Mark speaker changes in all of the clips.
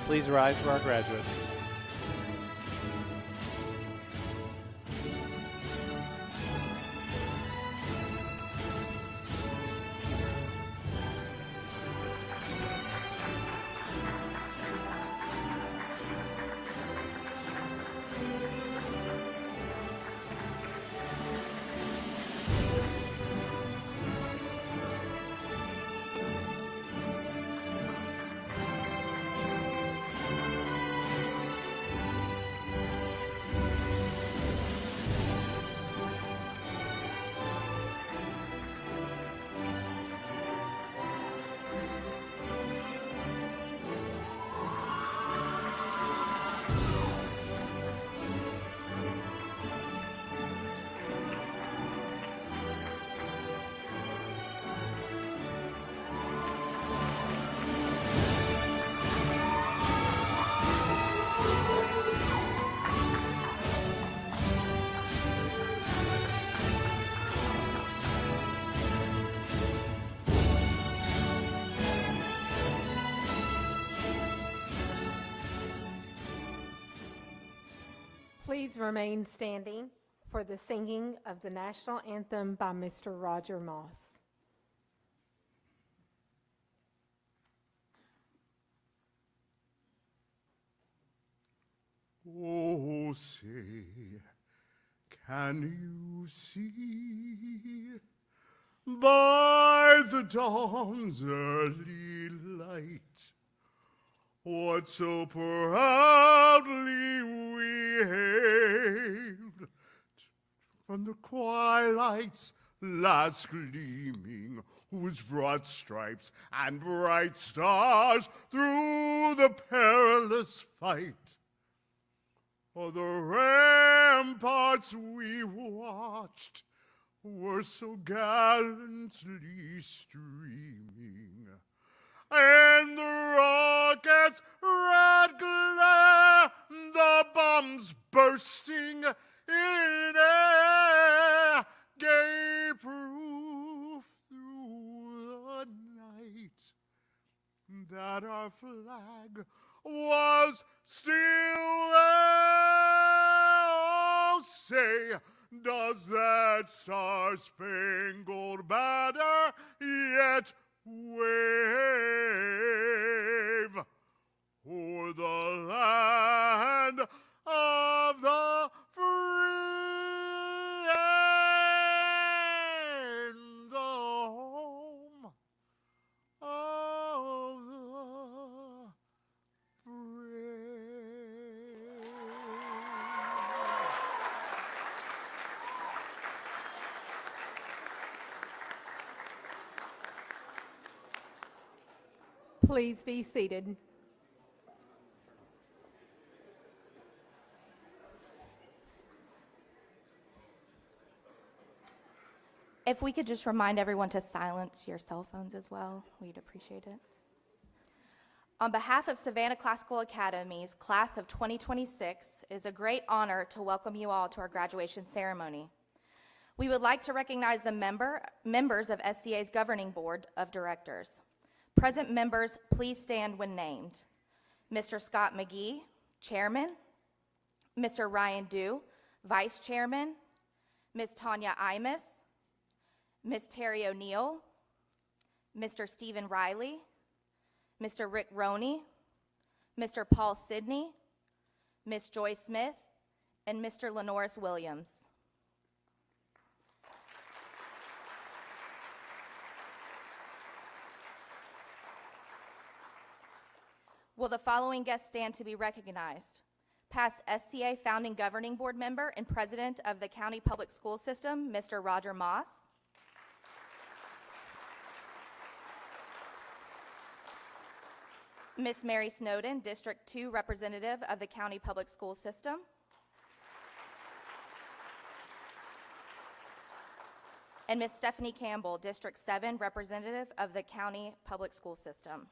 Speaker 1: Please rise for our graduates.
Speaker 2: Please remain standing for the singing of the national anthem by Mr. Roger Moss.
Speaker 3: Oh, say, can you see by the dawn's early light what so proudly we hailed from the twilight's last gleaming, whose broad stripes and bright stars through the perilous fight? Oh, the ramparts we watched were so gallantly streaming, and the rocket's red glare, the bombs bursting in air, gave proof through the night that our flag was still there. Oh, say, does that star-spangled banner yet wave o'er the land of the free and the home of the brave?
Speaker 2: Please be seated.
Speaker 4: If we could just remind everyone to silence your cell phones as well, we'd appreciate it. On behalf of Savannah Classical Academy's class of 2026, it is a great honor to welcome you all to our graduation ceremony. We would like to recognize the members of SCA's Governing Board of Directors. Present members, please stand when named. Mr. Scott McGee, Chairman. Mr. Ryan Dew, Vice Chairman. Ms. Tanya Imus. Ms. Terry O'Neill. Mr. Stephen Riley. Mr. Rick Roney. Mr. Paul Sidney. Ms. Joy Smith, and Mr. Lenoris Williams. Will the following guests stand to be recognized? Past SCA Founding Governing Board member and President of the County Public School System, Mr. Roger Moss. Ms. Mary Snowden, District 2 Representative of the County Public School System. And Ms. Stephanie Campbell, District 7 Representative of the County Public School System.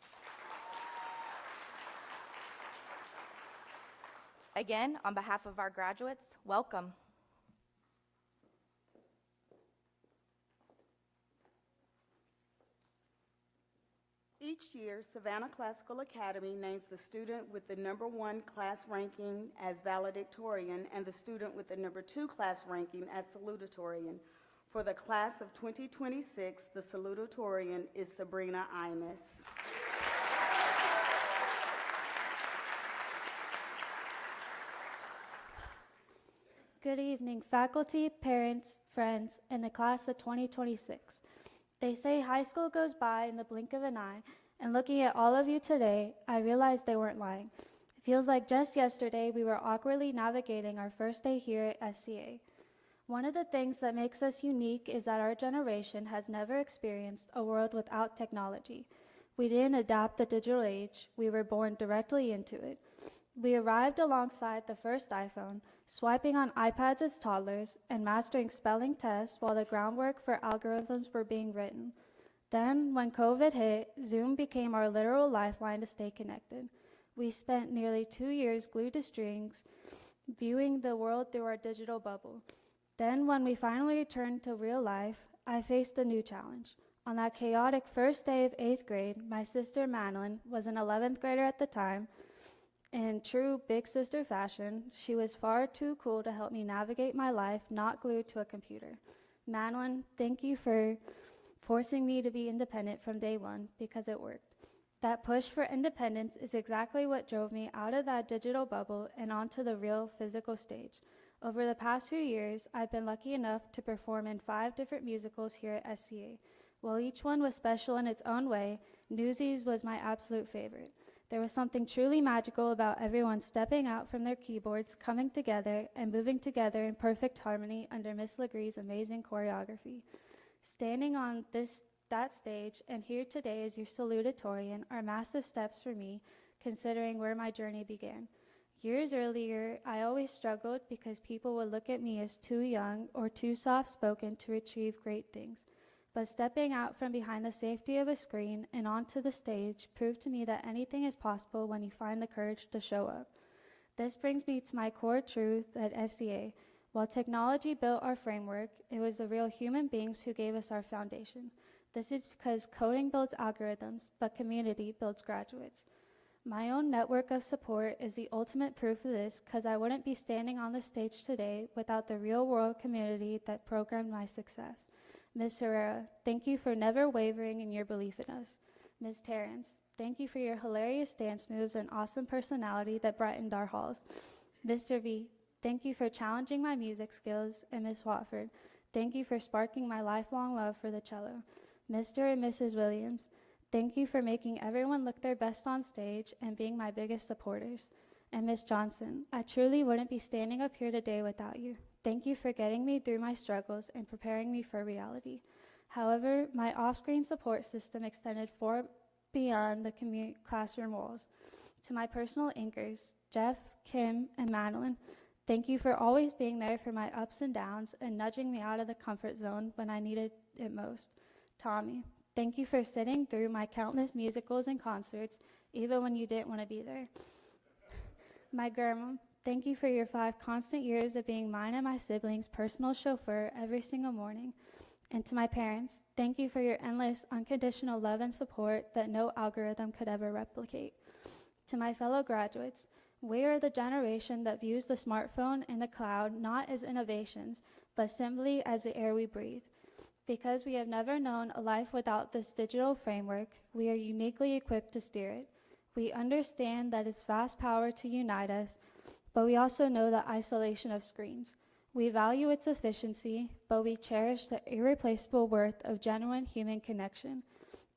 Speaker 4: Again, on behalf of our graduates, welcome.
Speaker 1: Each year, Savannah Classical Academy names the student with the #1 class ranking as valedictorian and the student with the #2 class ranking as salutatorian. For the class of 2026, the salutatorian is Sabrina Imus.
Speaker 5: Good evening, faculty, parents, friends, and the class of 2026. They say high school goes by in the blink of an eye, and looking at all of you today, I realized they weren't lying. It feels like just yesterday we were awkwardly navigating our first day here at SCA. One of the things that makes us unique is that our generation has never experienced a world without technology. We didn't adapt the digital age, we were born directly into it. We arrived alongside the first iPhone, swiping on iPads as toddlers, and mastering spelling tests while the groundwork for algorithms were being written. Then, when COVID hit, Zoom became our literal lifeline to stay connected. We spent nearly 2 years glued to strings, viewing the world through our digital bubble. Then, when we finally returned to real life, I faced a new challenge. On that chaotic first day of 8th grade, my sister Madeline was an 11th grader at the time. In true big sister fashion, she was far too cool to help me navigate my life not glued to a computer. Madeline, thank you for forcing me to be independent from day one, because it worked. That push for independence is exactly what drove me out of that digital bubble and onto the real physical stage. Over the past few years, I've been lucky enough to perform in 5 different musicals here at SCA. While each one was special in its own way, Newsies was my absolute favorite. There was something truly magical about everyone stepping out from their keyboards, coming together, and moving together in perfect harmony under Miss Legree's amazing choreography. Standing on that stage and here today as your salutatorian are massive steps for me, considering where my journey began. Years earlier, I always struggled because people would look at me as too young or too soft-spoken to achieve great things. But stepping out from behind the safety of a screen and onto the stage proved to me that anything is possible when you find the courage to show up. This brings me to my core truth at SCA. While technology built our framework, it was the real human beings who gave us our foundation. This is because coding builds algorithms, but community builds graduates. My own network of support is the ultimate proof of this, because I wouldn't be standing on the stage today without the real-world community that programmed my success. Ms. Herrera, thank you for never wavering in your belief in us. Ms. Terrence, thank you for your hilarious dance moves and awesome personality that brightened our halls. Mr. V, thank you for challenging my music skills. And Ms. Watford, thank you for sparking my lifelong love for the cello. Mr. and Mrs. Williams, thank you for making everyone look their best on stage and being my biggest supporters. And Ms. Johnson, I truly wouldn't be standing up here today without you. Thank you for getting me through my struggles and preparing me for reality. However, my off-screen support system extended far beyond the classroom walls. To my personal anchors, Jeff, Kim, and Madeline, thank you for always being there for my ups and downs and nudging me out of the comfort zone when I needed it most. Tommy, thank you for sitting through my countless musicals and concerts, even when you didn't want to be there. My grandma, thank you for your 5 constant years of being mine and my siblings' personal chauffeur every single morning. And to my parents, thank you for your endless, unconditional love and support that no algorithm could ever replicate. To my fellow graduates, we are the generation that views the smartphone and the cloud not as innovations, but simply as the air we breathe. Because we have never known a life without this digital framework, we are uniquely equipped to steer it. We understand that it's vast power to unite us, but we also know the isolation of screens. We value its efficiency, but we cherish the irreplaceable worth of genuine human connection,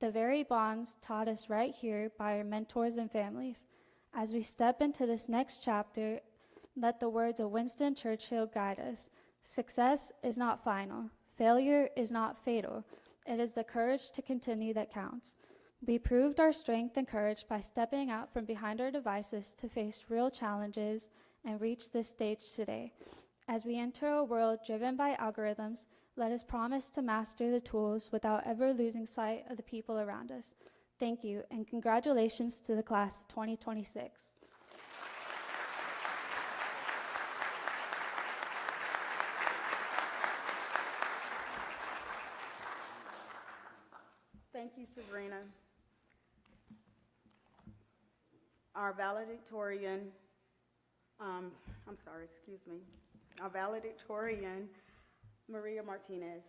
Speaker 5: the very bonds taught us right here by our mentors and families. As we step into this next chapter, let the words of Winston Churchill guide us. Success is not final. Failure is not fatal. It is the courage to continue that counts. We proved our strength and courage by stepping out from behind our devices to face real challenges and reach this stage today. As we enter a world driven by algorithms, let us promise to master the tools without ever losing sight of the people around us. Thank you, and congratulations to the class of 2026.
Speaker 1: Thank you, Sabrina. our valedictorian, our valedictorian, Maria Martinez.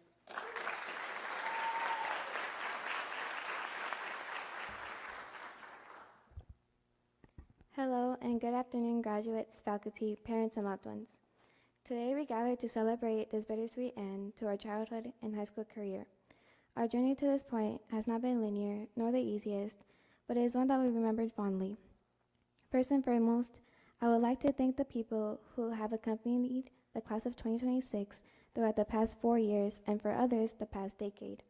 Speaker 6: Hello and good afternoon, graduates, faculty, parents, and loved ones. Today we gather to celebrate this bittersweet end to our childhood and high school career. Our journey to this point has not been linear nor the easiest, but it is one that we remembered fondly. First and foremost, I would like to thank the people who have accompanied the class of 2026 throughout the past 4 years and for others the past decade.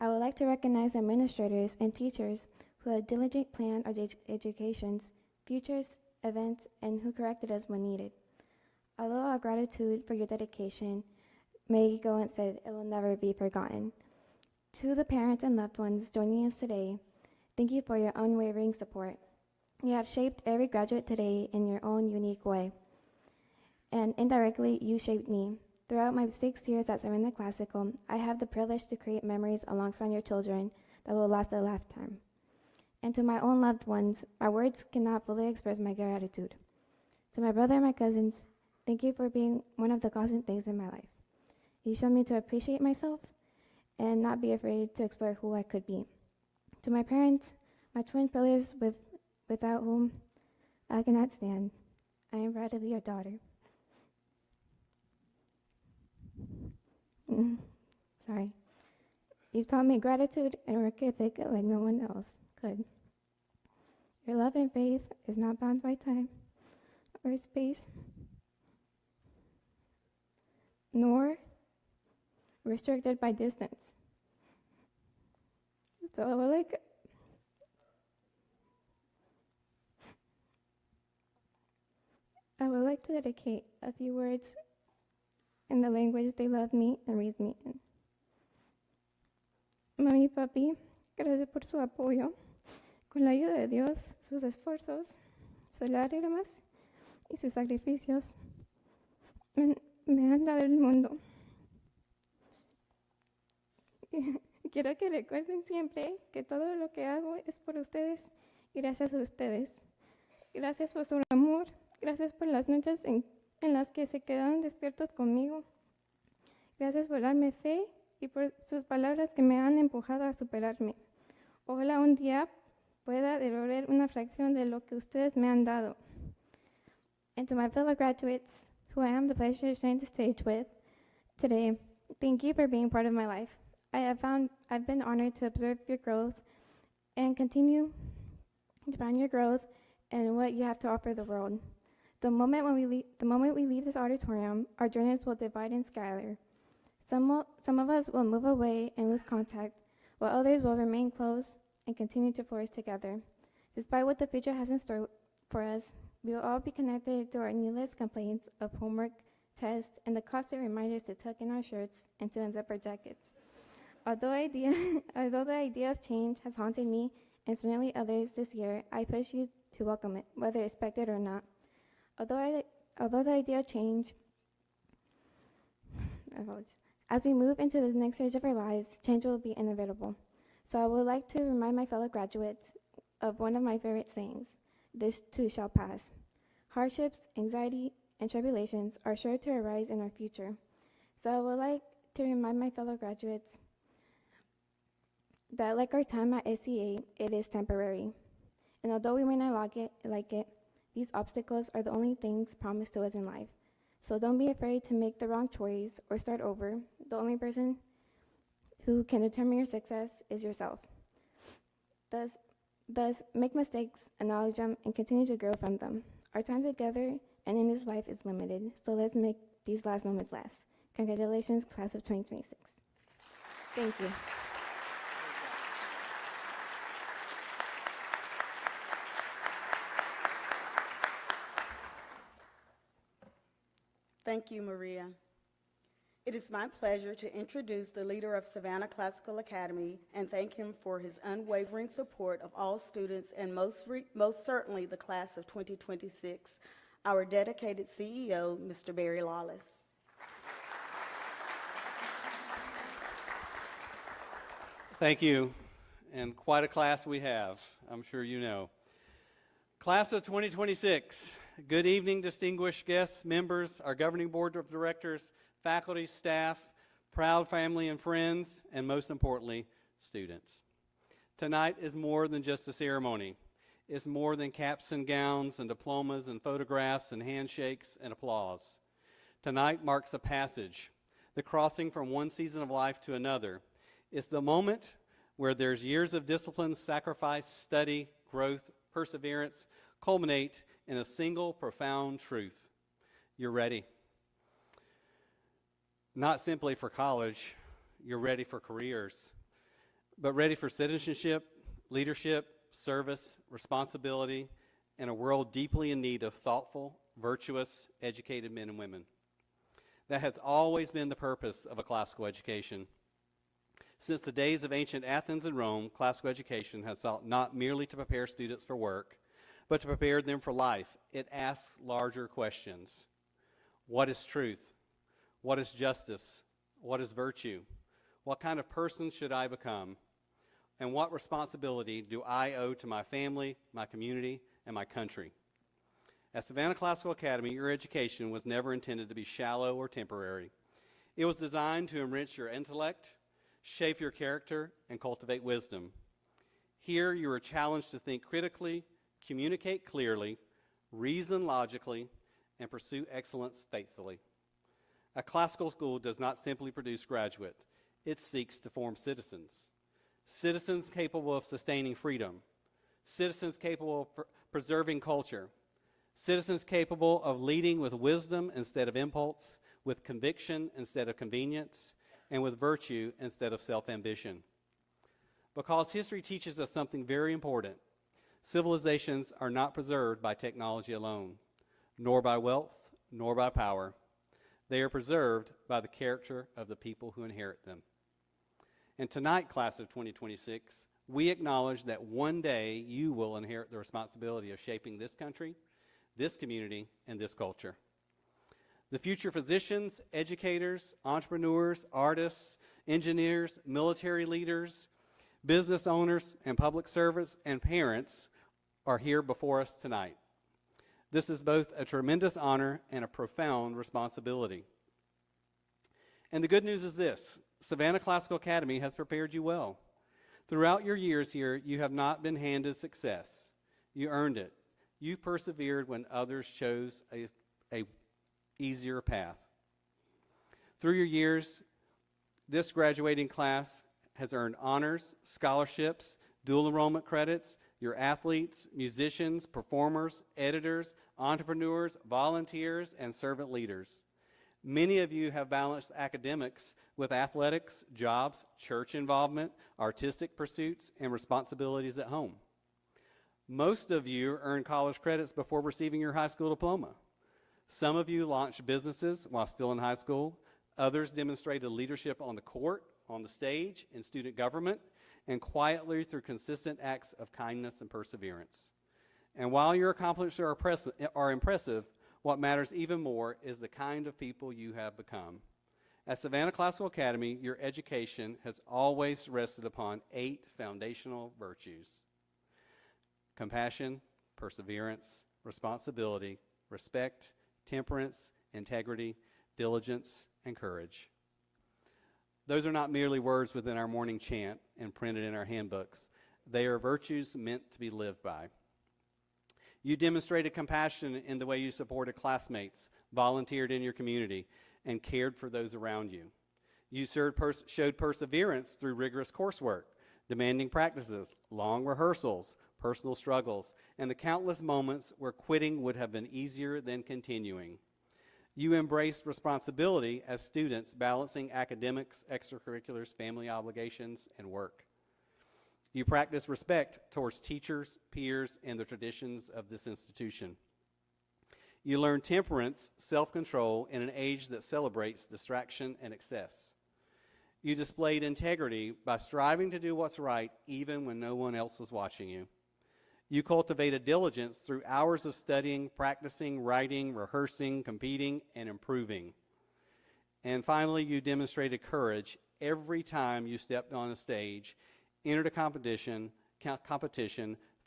Speaker 6: I would like to recognize administrators and teachers who have diligently planned our educations, futures, events, and who corrected us when needed. Although our gratitude for your dedication may go unsaid, it will never be forgotten. To the parents and loved ones joining us today, thank you for your unwavering support. You have shaped every graduate today in your own unique way. And indirectly, you shaped me. Throughout my 6 years at Savannah Classical, I have the privilege to create memories alongside your children that will last a lifetime. And to my own loved ones, my words cannot fully express my gratitude. To my brother and my cousins, thank you for being one of the constant things in my life. You showed me to appreciate myself and not be afraid to explore who I could be. To my parents, my twin brothers without whom I cannot stand, I am proud to be your daughter. Sorry. You've taught me gratitude and work ethic like no one else could. Your love and faith is not bound by time or space, nor restricted by distance. So I would like to dedicate a few words in the language they love me and raised me in. Mami y papi, gracias por su apoyo. Con la ayuda de Dios, sus esfuerzos, sus lágrimas y sus sacrificios me han dado el mundo. Quiero que recuerden siempre que todo lo que hago es por ustedes y gracias a ustedes. Gracias por su amor, gracias por las noches en las que se quedaron despiertos conmigo. Gracias por darme fe y por sus palabras que me han empujado a superarme. Ojalá un día pueda devolver una fracción de lo que ustedes me han dado. And to my fellow graduates, who I am the pleasure of sharing the stage with today, thank you for being part of my life. I've been honored to observe your growth and continue to find your growth and what you have to offer the world. The moment we leave this auditorium, our journeys will divide and scatter. Some of us will move away and lose contact, while others will remain close and continue to flourish together. Despite what the future has in store for us, we will all be connected through our needless complaints of homework, tests, and the constant reminders to tuck in our shirts and to unzip our jackets. Although the idea of change has haunted me and certainly others this year, I push you to welcome it, whether expected or not. Although the idea of change, as we move into the next stage of our lives, change will be inevitable. So I would like to remind my fellow graduates of one of my favorite sayings: this too shall pass. Hardships, anxiety, and tribulations are sure to arise in our future. So I would like to remind my fellow graduates that like our time at SCA, it is temporary. And although we may not like it, these obstacles are the only things promised to us in life. So don't be afraid to make the wrong choice or start over. The only person who can determine your success is yourself. Thus, make mistakes, acknowledge them, and continue to grow from them. Our time together and in this life is limited, so let's make these last moments last. Congratulations, class of 2026. Thank you.
Speaker 1: Thank you, Maria. It is my pleasure to introduce the leader of Savannah Classical Academy and thank him for his unwavering support of all students and most certainly the class of 2026, our dedicated CEO, Mr. Barry Lawless.
Speaker 7: Thank you, and quite a class we have, I'm sure you know. Class of 2026, good evening, distinguished guests, members, our governing board of directors, faculty, staff, proud family and friends, and most importantly, students. Tonight is more than just a ceremony. It's more than caps and gowns and diplomas and photographs and handshakes and applause. Tonight marks a passage, the crossing from one season of life to another. It's the moment where there's years of discipline, sacrifice, study, growth, perseverance, culminate in a single profound truth. You're ready. Not simply for college, you're ready for careers, but ready for citizenship, leadership, service, responsibility, and a world deeply in need of thoughtful, virtuous, educated men and women. That has always been the purpose of a classical education. Since the days of ancient Athens and Rome, classical education has sought not merely to prepare students for work, but to prepare them for life. It asks larger questions. What is truth? What is justice? What is virtue? What kind of person should I become? And what responsibility do I owe to my family, my community, and my country? At Savannah Classical Academy, your education was never intended to be shallow or temporary. It was designed to enrich your intellect, shape your character, and cultivate wisdom. Here, you are challenged to think critically, communicate clearly, reason logically, and pursue excellence faithfully. A classical school does not simply produce graduates. It seeks to form citizens. Citizens capable of sustaining freedom. Citizens capable of preserving culture. Citizens capable of leading with wisdom instead of impulse, with conviction instead of convenience, and with virtue instead of self-ambition. Because history teaches us something very important. Civilizations are not preserved by technology alone, nor by wealth, nor by power. They are preserved by the character of the people who inherit them. And tonight, class of 2026, we acknowledge that one day you will inherit the responsibility of shaping this country, this community, and this culture. The future physicians, educators, entrepreneurs, artists, engineers, military leaders, business owners, and public servants and parents are here before us tonight. This is both a tremendous honor and a profound responsibility. And the good news is this: Savannah Classical Academy has prepared you well. Throughout your years here, you have not been handed success. You earned it. You persevered when others chose a easier path. Through your years, this graduating class has earned honors, scholarships, dual enrollment credits. Your athletes, musicians, performers, editors, entrepreneurs, volunteers, and servant leaders. Many of you have balanced academics with athletics, jobs, church involvement, artistic pursuits, and responsibilities at home. Most of you earned college credits before receiving your high school diploma. Some of you launched businesses while still in high school. Others demonstrated leadership on the court, on the stage, in student government, and quietly through consistent acts of kindness and perseverance. And while your accomplishments are impressive, what matters even more is the kind of people you have become. At Savannah Classical Academy, your education has always rested upon 8 foundational virtues: compassion, perseverance, responsibility, respect, temperance, integrity, diligence, and courage. Those are not merely words within our morning chant and printed in our handbooks. They are virtues meant to be lived by. You demonstrated compassion in the way you supported classmates, volunteered in your community, and cared for those around you. You showed perseverance through rigorous coursework, demanding practices, long rehearsals, personal struggles, and the countless moments where quitting would have been easier than continuing. You embraced responsibility as students, balancing academics, extracurriculars, family obligations, and work. You practiced respect towards teachers, peers, and the traditions of this institution. You learned temperance, self-control in an age that celebrates distraction and excess. You displayed integrity by striving to do what's right even when no one else was watching you. You cultivated diligence through hours of studying, practicing, writing, rehearsing, competing, and improving. And finally, you demonstrated courage every time you stepped on a stage, entered a competition,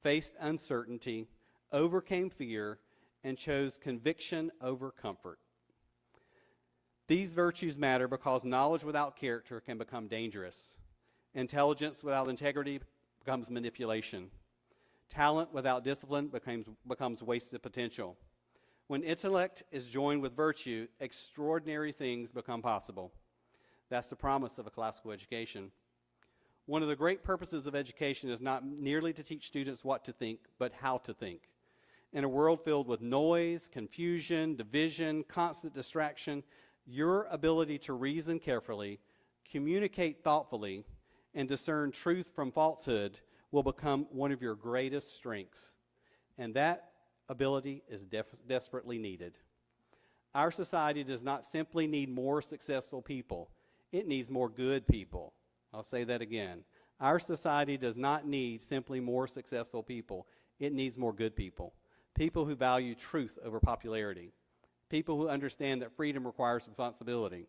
Speaker 7: faced uncertainty, overcame fear, and chose conviction over comfort. These virtues matter because knowledge without character can become dangerous. Intelligence without integrity becomes manipulation. Talent without discipline becomes wasted potential. When intellect is joined with virtue, extraordinary things become possible. That's the promise of a classical education. One of the great purposes of education is not merely to teach students what to think, but how to think. In a world filled with noise, confusion, division, constant distraction, your ability to reason carefully, communicate thoughtfully, and discern truth from falsehood will become one of your greatest strengths. And that ability is desperately needed. Our society does not simply need more successful people. It needs more good people. I'll say that again. Our society does not need simply more successful people. It needs more good people. People who value truth over popularity. People who understand that freedom requires responsibility.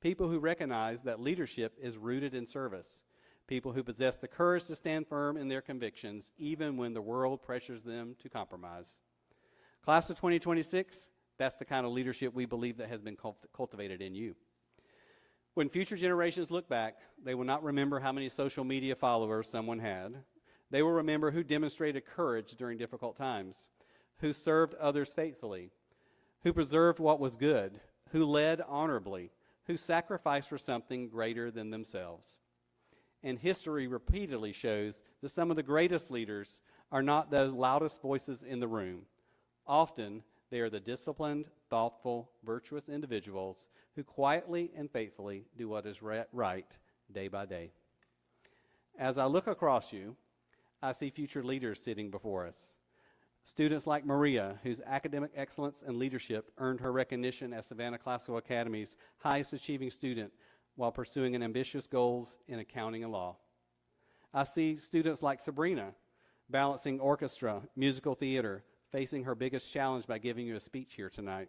Speaker 7: People who recognize that leadership is rooted in service. People who possess the courage to stand firm in their convictions, even when the world pressures them to compromise. Class of 2026, that's the kind of leadership we believe that has been cultivated in you. When future generations look back, they will not remember how many social media followers someone had. They will remember who demonstrated courage during difficult times, who served others faithfully, who preserved what was good, who led honorably, who sacrificed for something greater than themselves. And history repeatedly shows that some of the greatest leaders are not the loudest voices in the room. Often, they are the disciplined, thoughtful, virtuous individuals who quietly and faithfully do what is right day by day. As I look across you, I see future leaders sitting before us. Students like Maria, whose academic excellence and leadership earned her recognition as Savannah Classical Academy's highest achieving student while pursuing ambitious goals in accounting and law. I see students like Sabrina, balancing orchestra, musical theater, facing her biggest challenge by giving you a speech here tonight.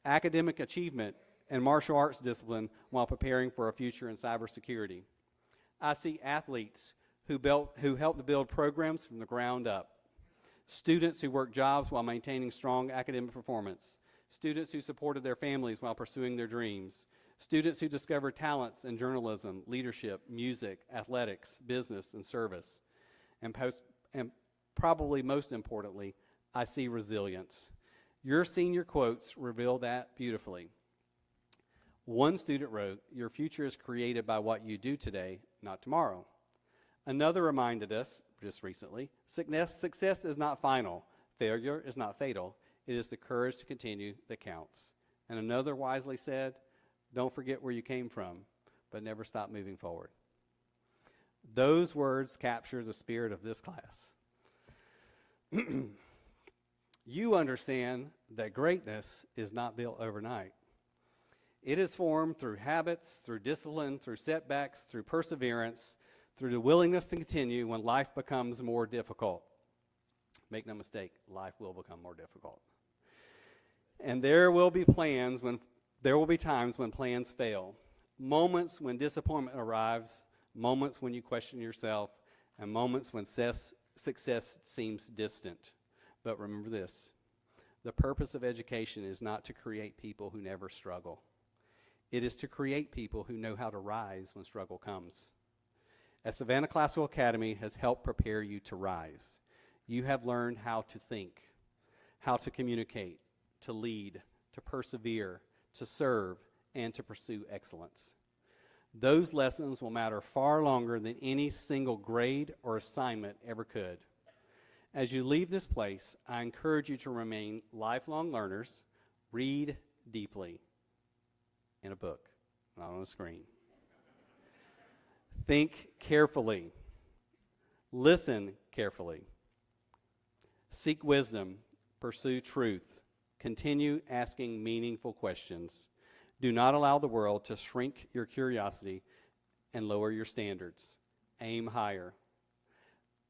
Speaker 7: Academic achievement and martial arts discipline while preparing for a future in cybersecurity. I see athletes who helped to build programs from the ground up. Students who worked jobs while maintaining strong academic performance. Students who supported their families while pursuing their dreams. Students who discovered talents in journalism, leadership, music, athletics, business, and service. And probably most importantly, I see resilience. Your senior quotes reveal that beautifully. One student wrote, "Your future is created by what you do today, not tomorrow." Another reminded us, just recently, success is not final. Failure is not fatal. It is the courage to continue that counts. And another wisely said, "Don't forget where you came from, but never stop moving forward." Those words capture the spirit of this class. You understand that greatness is not built overnight. It is formed through habits, through discipline, through setbacks, through perseverance, through the willingness to continue when life becomes more difficult. Make no mistake, life will become more difficult. And there will be times when plans fail, moments when disappointment arrives, moments when you question yourself, and moments when success seems distant. But remember this, the purpose of education is not to create people who never struggle. It is to create people who know how to rise when struggle comes. At Savannah Classical Academy has helped prepare you to rise. You have learned how to think, how to communicate, to lead, to persevere, to serve, and to pursue excellence. Those lessons will matter far longer than any single grade or assignment ever could. As you leave this place, I encourage you to remain lifelong learners. Read deeply in a book, not on a screen. Think carefully. Listen carefully. Seek wisdom. Pursue truth. Continue asking meaningful questions. Do not allow the world to shrink your curiosity and lower your standards. Aim higher.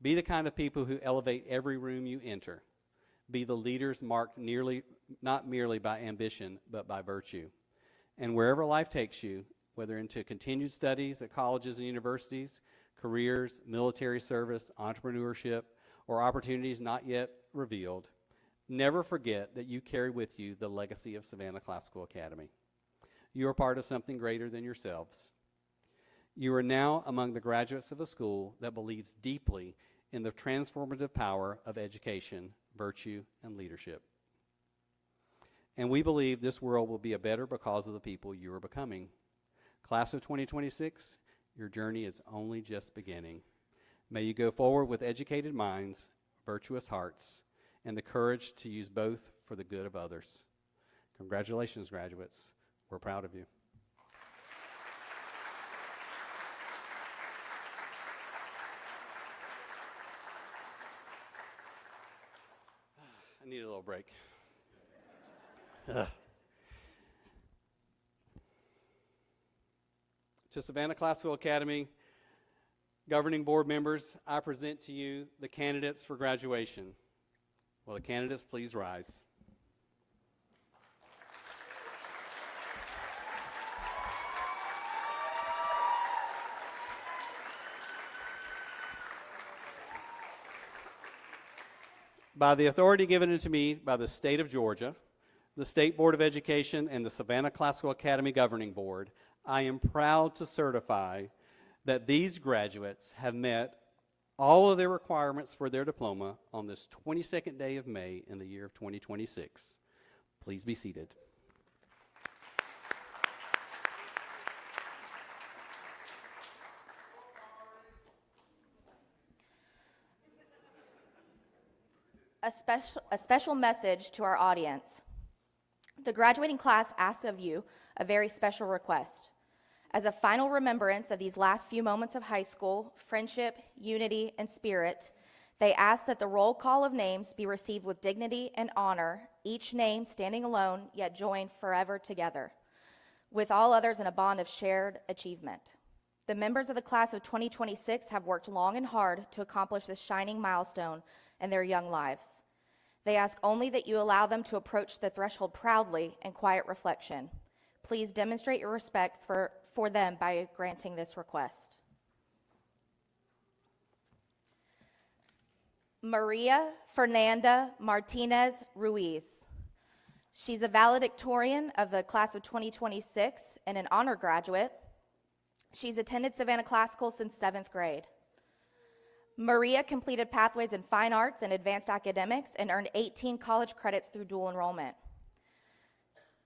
Speaker 7: Be the kind of people who elevate every room you enter. Be the leaders marked not merely by ambition, but by virtue. And wherever life takes you, whether into continued studies at colleges and universities, careers, military service, entrepreneurship, or opportunities not yet revealed, never forget that you carry with you the legacy of Savannah Classical Academy. You are part of something greater than yourselves. You are now among the graduates of a school that believes deeply in the transformative power of education, virtue, and leadership. And we believe this world will be a better because of the people you are becoming. Class of 2026, your journey is only just beginning. May you go forward with educated minds, virtuous hearts, and the courage to use both for the good of others. Congratulations, graduates. We're proud of you. I need a little break. To Savannah Classical Academy governing board members, I present to you the candidates for graduation. Will the candidates please rise? By the authority given unto me by the state of Georgia, the State Board of Education, and the Savannah Classical Academy Governing Board, I am proud to certify that these graduates have met all of their requirements for their diploma on this 22nd day of May in the year of 2026. Please be seated.
Speaker 4: A special message to our audience. The graduating class asks of you a very special request. As a final remembrance of these last few moments of high school, friendship, unity, and spirit, they ask that the roll call of names be received with dignity and honor, each name standing alone, yet joined forever together, with all others in a bond of shared achievement. The members of the class of 2026 have worked long and hard to accomplish this shining milestone in their young lives. They ask only that you allow them to approach the threshold proudly and quiet reflection. Please demonstrate your respect for them by granting this request. Maria Fernanda Martinez Ruiz. She's a valedictorian of the class of 2026 and an honor graduate. She's attended Savannah Classical since 7th grade. Maria completed Pathways in Fine Arts and Advanced Academics and earned 18 college credits through dual enrollment.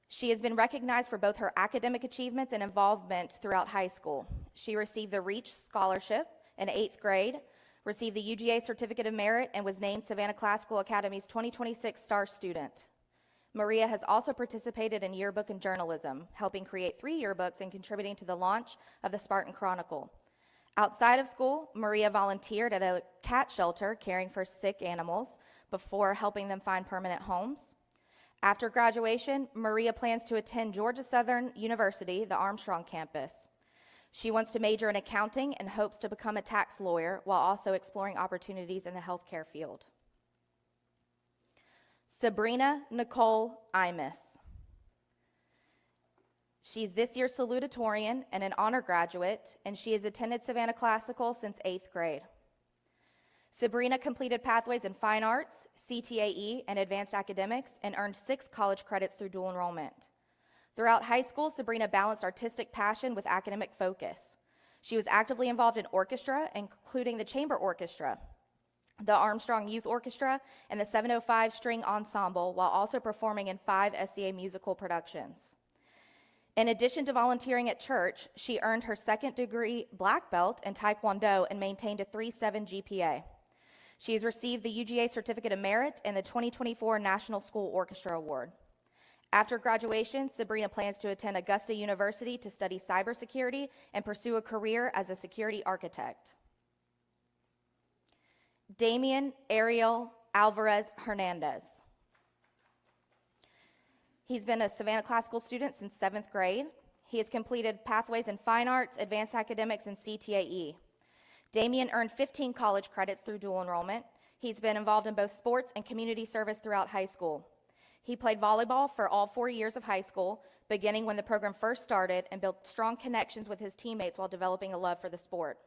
Speaker 4: She has been recognized for both her academic achievements and involvement throughout high school. She received the Reach Scholarship in 8th grade, received the UGA Certificate of Merit, and was named Savannah Classical Academy's 2026 Star Student. Maria has also participated in yearbook and journalism, helping create 3 yearbooks and contributing to the launch of the Spartan Chronicle. Outside of school, Maria volunteered at a cat shelter caring for sick animals before helping them find permanent homes. After graduation, Maria plans to attend Georgia Southern University, the Armstrong campus. She wants to major in accounting and hopes to become a tax lawyer while also exploring opportunities in the healthcare field. Sabrina Nicole Imus. She's this year's salutatorian and an honor graduate, and she has attended Savannah Classical since 8th grade. Sabrina completed Pathways in Fine Arts, CTAE, and Advanced Academics, and earned 6 college credits through dual enrollment. Throughout high school, Sabrina balanced artistic passion with academic focus. She was actively involved in orchestra, including the chamber orchestra, the Armstrong Youth Orchestra, and the 705 String Ensemble, while also performing in 5 SCA musical productions. In addition to volunteering at church, she earned her 2nd degree black belt in Taekwondo and maintained a 3.7 GPA. She has received the UGA Certificate of Merit and the 2024 National School Orchestra Award. After graduation, Sabrina plans to attend Augusta University to study cybersecurity and pursue a career as a security architect. Damian Ariel Alvarez Hernandez. He's been a Savannah Classical student since 7th grade. He has completed Pathways in Fine Arts, Advanced Academics, and CTAE. Damian earned 15 college credits through dual enrollment. He's been involved in both sports and community service throughout high school. He played volleyball for all 4 years of high school, beginning when the program first started, and built strong connections with his teammates while developing a love for the sport.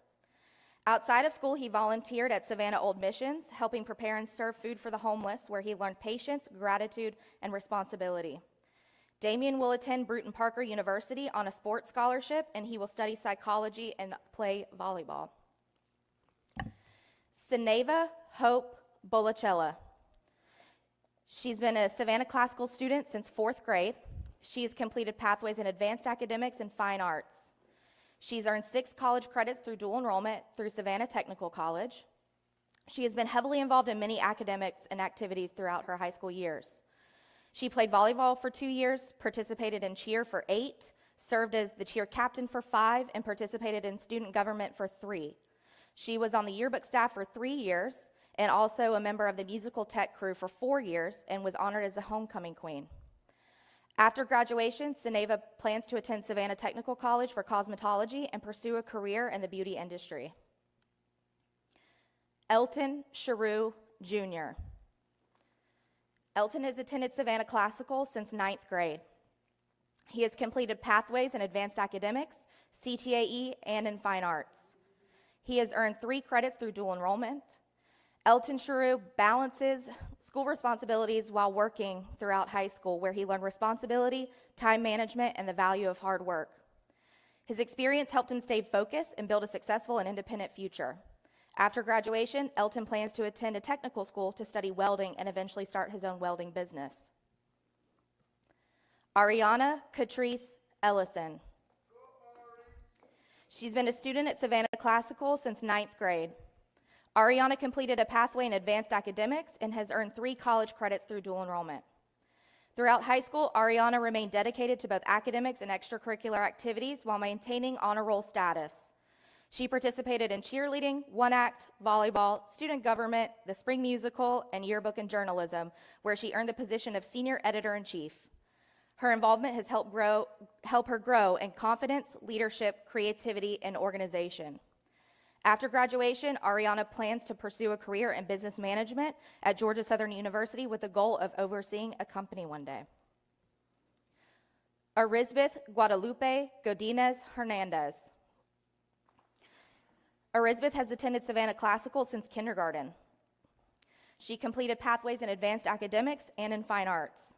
Speaker 4: Outside of school, he volunteered at Savannah Old Missions, helping prepare and serve food for the homeless, where he learned patience, gratitude, and responsibility. Damien will attend Bruton Parker University on a sports scholarship, and he will study psychology and play volleyball. Sineva Hope Bolacella. She's been a Savannah Classical student since 4th grade. She has completed pathways in advanced academics and fine arts. She's earned 6 college credits through dual enrollment through Savannah Technical College. She has been heavily involved in many academics and activities throughout her high school years. She played volleyball for 2 years, participated in cheer for 8, served as the cheer captain for 5, and participated in student government for 3. She was on the yearbook staff for 3 years and also a member of the musical tech crew for 4 years and was honored as the homecoming queen. After graduation, Sineva plans to attend Savannah Technical College for cosmetology and pursue a career in the beauty industry. Elton Sharu Jr. Elton has attended Savannah Classical since 9th grade. He has completed pathways in advanced academics, CTAE, and in fine arts. He has earned 3 credits through dual enrollment. Elton Sharu balances school responsibilities while working throughout high school, where he learned responsibility, time management, and the value of hard work. His experience helped him stay focused and build a successful and independent future. After graduation, Elton plans to attend a technical school to study welding and eventually start his own welding business. Ariana Catrice Ellison. She's been a student at Savannah Classical since 9th grade. Ariana completed a pathway in advanced academics and has earned 3 college credits through dual enrollment. Throughout high school, Ariana remained dedicated to both academics and extracurricular activities while maintaining honor roll status. She participated in cheerleading, one-act, volleyball, student government, the spring musical, and yearbook and journalism, where she earned the position of senior editor-in-chief. Her involvement has helped her grow in confidence, leadership, creativity, and organization. After graduation, Ariana plans to pursue a career in business management at Georgia Southern University with the goal of overseeing a company one day. Arizbeth Guadalupe Godinez Hernandez. Arizbeth has attended Savannah Classical since kindergarten. She completed pathways in advanced academics and in fine arts.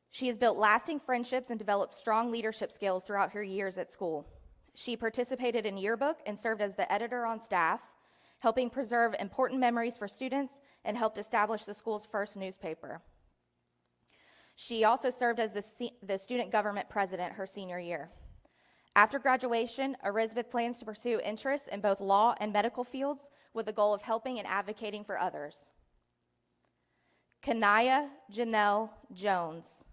Speaker 4: She has built lasting friendships and developed strong leadership skills throughout her years at school. She participated in yearbook and served as the editor on staff, helping preserve important memories for students and helped establish the school's first newspaper. She also served as the student government president her senior year. After graduation, Arizbeth plans to pursue interests in both law and medical fields with the goal of helping and advocating for others. Kanaya Janelle Jones,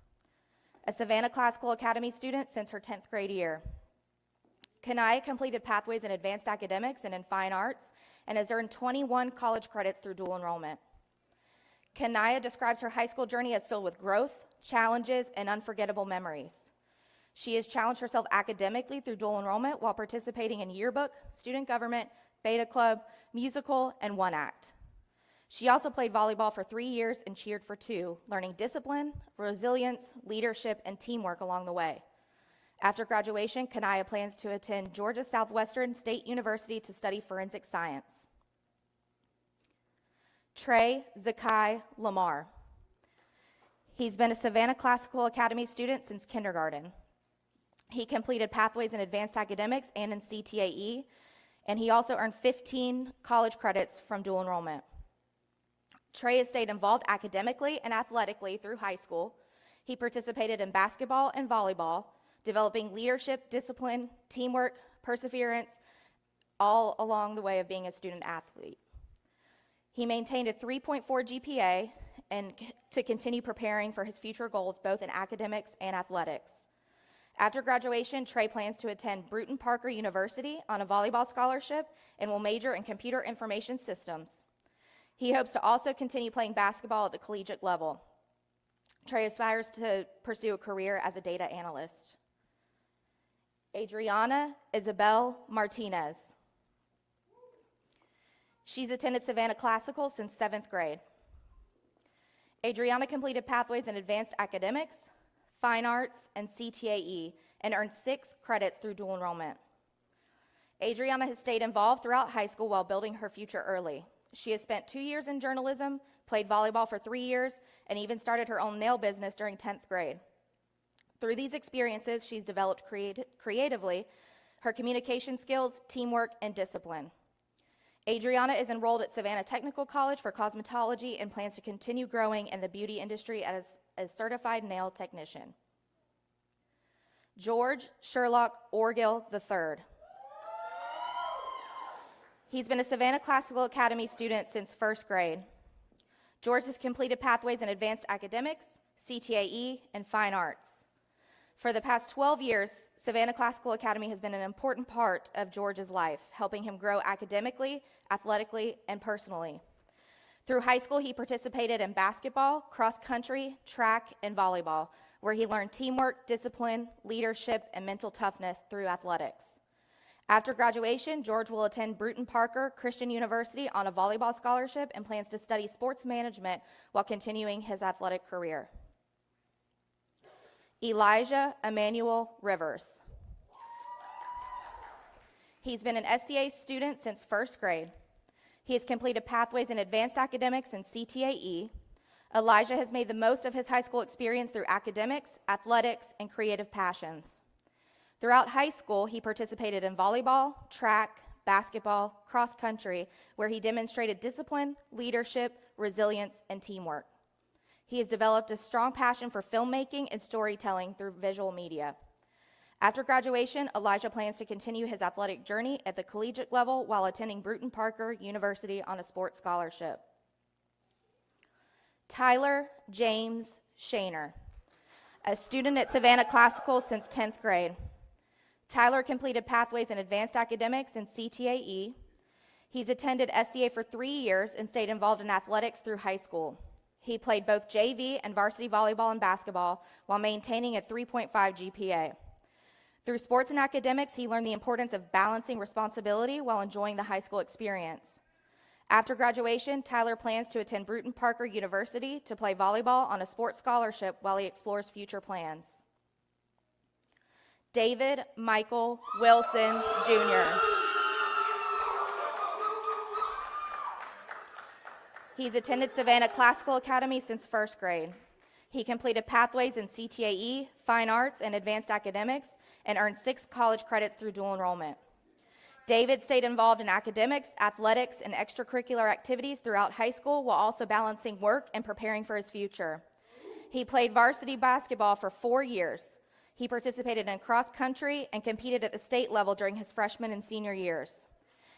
Speaker 4: a Savannah Classical Academy student since her 10th grade year. Kanaya completed pathways in advanced academics and in fine arts and has earned 21 college credits through dual enrollment. Kanaya describes her high school journey as filled with growth, challenges, and unforgettable memories. She has challenged herself academically through dual enrollment while participating in yearbook, student government, beta club, musical, and one act. She also played volleyball for 3 years and cheered for 2, learning discipline, resilience, leadership, and teamwork along the way. After graduation, Kanaya plans to attend Georgia Southwestern State University to study forensic science. Trey Zakai Lamar. He's been a Savannah Classical Academy student since kindergarten. He completed pathways in advanced academics and in CTAE, and he also earned 15 college credits from dual enrollment. Trey has stayed involved academically and athletically through high school. He participated in basketball and volleyball, developing leadership, discipline, teamwork, perseverance, all along the way of being a student athlete. He maintained a 3.4 GPA and to continue preparing for his future goals, both in academics and athletics. After graduation, Trey plans to attend Bruton Parker University on a volleyball scholarship and will major in computer information systems. He hopes to also continue playing basketball at the collegiate level. Trey aspires to pursue a career as a data analyst. Adriana Isabel Martinez. She's attended Savannah Classical since 7th grade. Adriana completed pathways in advanced academics, fine arts, and CTAE, and earned 6 credits through dual enrollment. Adriana has stayed involved throughout high school while building her future early. She has spent 2 years in journalism, played volleyball for 3 years, and even started her own nail business during 10th grade. Through these experiences, she's developed creatively her communication skills, teamwork, and discipline. Adriana is enrolled at Savannah Technical College for cosmetology and plans to continue growing in the beauty industry as a certified nail technician. George Sherlock Orgill III. He's been a Savannah Classical Academy student since first grade. George has completed pathways in advanced academics, CTAE, and fine arts. For the past 12 years, Savannah Classical Academy has been an important part of George's life, helping him grow academically, athletically, and personally. Through high school, he participated in basketball, cross country, track, and volleyball, where he learned teamwork, discipline, leadership, and mental toughness through athletics. After graduation, George will attend Bruton Parker Christian University on a volleyball scholarship and plans to study sports management while continuing his athletic career. Elijah Emmanuel Rivers. He's been an SCA student since first grade. He has completed pathways in advanced academics and CTAE. Elijah has made the most of his high school experience through academics, athletics, and creative passions. Throughout high school, he participated in volleyball, track, basketball, cross country, where he demonstrated discipline, leadership, resilience, and teamwork. He has developed a strong passion for filmmaking and storytelling through visual media. After graduation, Elijah plans to continue his athletic journey at the collegiate level while attending Bruton Parker University on a sports scholarship. Tyler James Shaner, a student at Savannah Classical since 10th grade. Tyler completed pathways in advanced academics and CTAE. He's attended SCA for 3 years and stayed involved in athletics through high school. He played both JV and varsity volleyball and basketball while maintaining a 3.5 GPA. Through sports and academics, he learned the importance of balancing responsibility while enjoying the high school experience. After graduation, Tyler plans to attend Bruton Parker University to play volleyball on a sports scholarship while he explores future plans. David Michael Wilson, Jr. He's attended Savannah Classical Academy since first grade. He completed pathways in CTAE, fine arts, and advanced academics, and earned 6 college credits through dual enrollment. David stayed involved in academics, athletics, and extracurricular activities throughout high school while also balancing work and preparing for his future. He played varsity basketball for 4 years. He participated in cross country and competed at the state level during his freshman and senior years.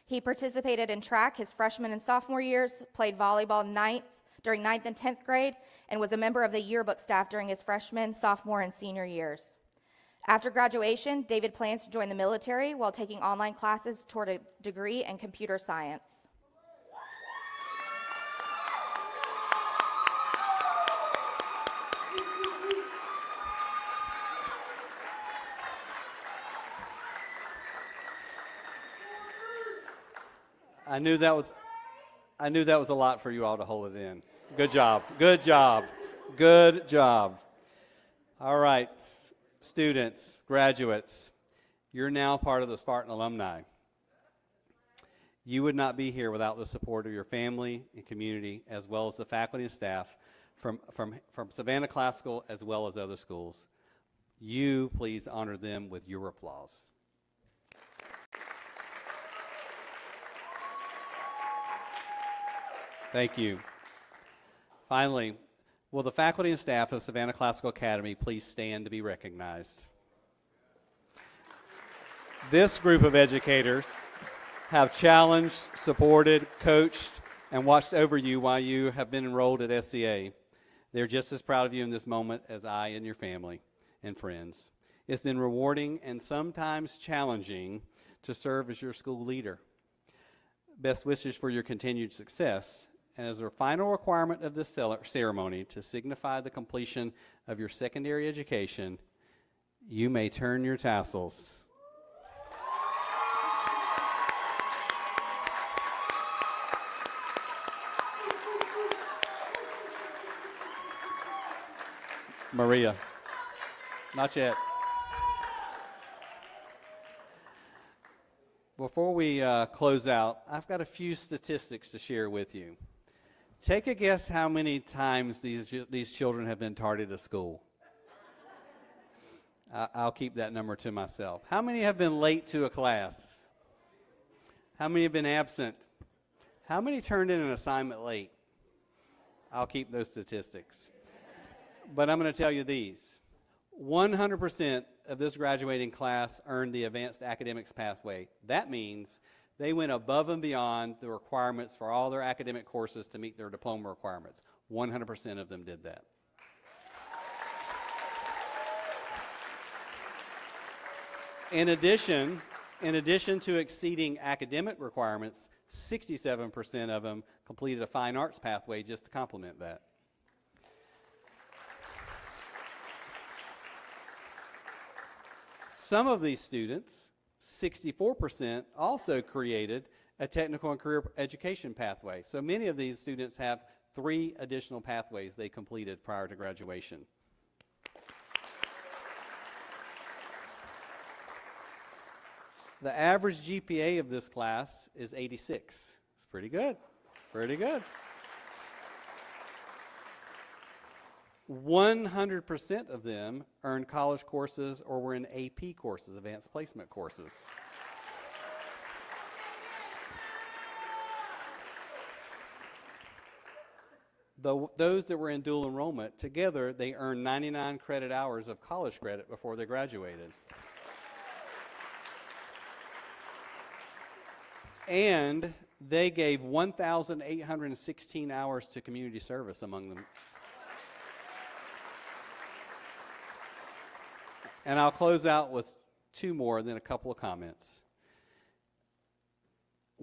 Speaker 4: He participated in track his freshman and sophomore years, played volleyball during 9th and 10th grade, and was a member of the yearbook staff during his freshman, sophomore, and senior years. After graduation, David plans to join the military while taking online classes toward a degree in computer science.
Speaker 7: I knew that was a lot for you all to hold it in. Good job. Good job. Good job. All right, students, graduates, you're now part of the Spartan alumni. You would not be here without the support of your family and community, as well as the faculty and staff from Savannah Classical as well as other schools. You please honor them with your applause. Thank you. Finally, will the faculty and staff of Savannah Classical Academy please stand to be recognized? This group of educators have challenged, supported, coached, and watched over you while you have been enrolled at SCA. They're just as proud of you in this moment as I and your family and friends. It's been rewarding and sometimes challenging to serve as your school leader. Best wishes for your continued success. And as a final requirement of this ceremony to signify the completion of your secondary education, you may turn your tassels. Maria, not yet. before we close out, I've got a few statistics to share with you. Take a guess how many times these children have been tardy to school. I'll keep that number to myself. How many have been late to a class? How many have been absent? How many turned in an assignment late? I'll keep those statistics. But I'm going to tell you these. 100% of this graduating class earned the advanced academics pathway. That means they went above and beyond the requirements for all their academic courses to meet their diploma requirements. 100% of them did that. In addition to exceeding academic requirements, 67% of them completed a fine arts pathway just to complement that. Some of these students, 64%, also created a technical and career education pathway. So many of these students have 3 additional pathways they completed prior to graduation. The average GPA of this class is 86. It's pretty good, pretty good. 100% of them earned college courses or were in AP courses, advanced placement courses. Those that were in dual enrollment, together they earned 99 credit hours of college credit before they graduated. And they gave 1,816 hours to community service among them. And I'll close out with 2 more and then a couple of comments.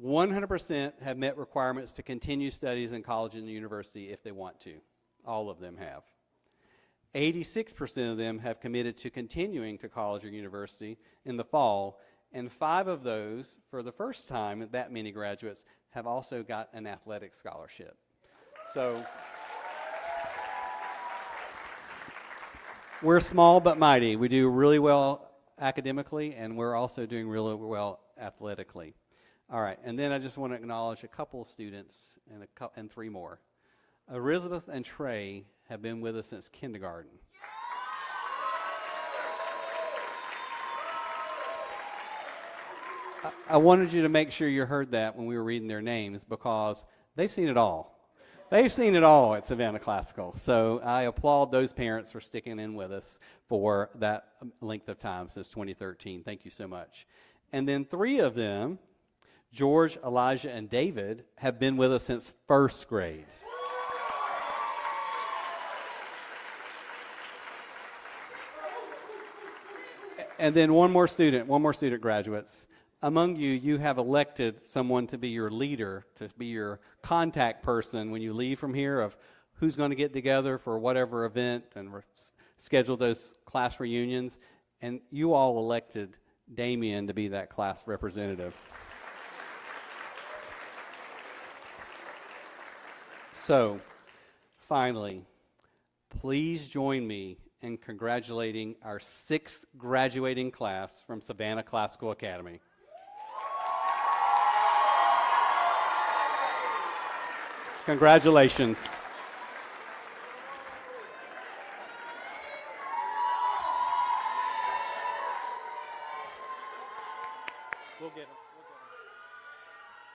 Speaker 7: 100% have met requirements to continue studies in college and university if they want to. All of them have. 86% of them have committed to continuing to college or university in the fall, and 5 of those, for the first time, that many graduates, have also got an athletic scholarship. So we're small but mighty. We do really well academically, and we're also doing really well athletically. All right, and then I just want to acknowledge a couple of students and 3 more. Elizabeth and Trey have been with us since kindergarten. I wanted you to make sure you heard that when we were reading their names, because they've seen it all. They've seen it all at Savannah Classical. So I applaud those parents for sticking in with us for that length of time since 2013. Thank you so much. And then 3 of them, George, Elijah, and David, have been with us since 1st grade. And then one more student, graduates. Among you, you have elected someone to be your leader, to be your contact person when you leave from here of who's going to get together for whatever event and schedule those class reunions. And you all elected Damien to be that class representative. So, finally, please join me in congratulating our 6th graduating class from Savannah Classical Academy. Congratulations.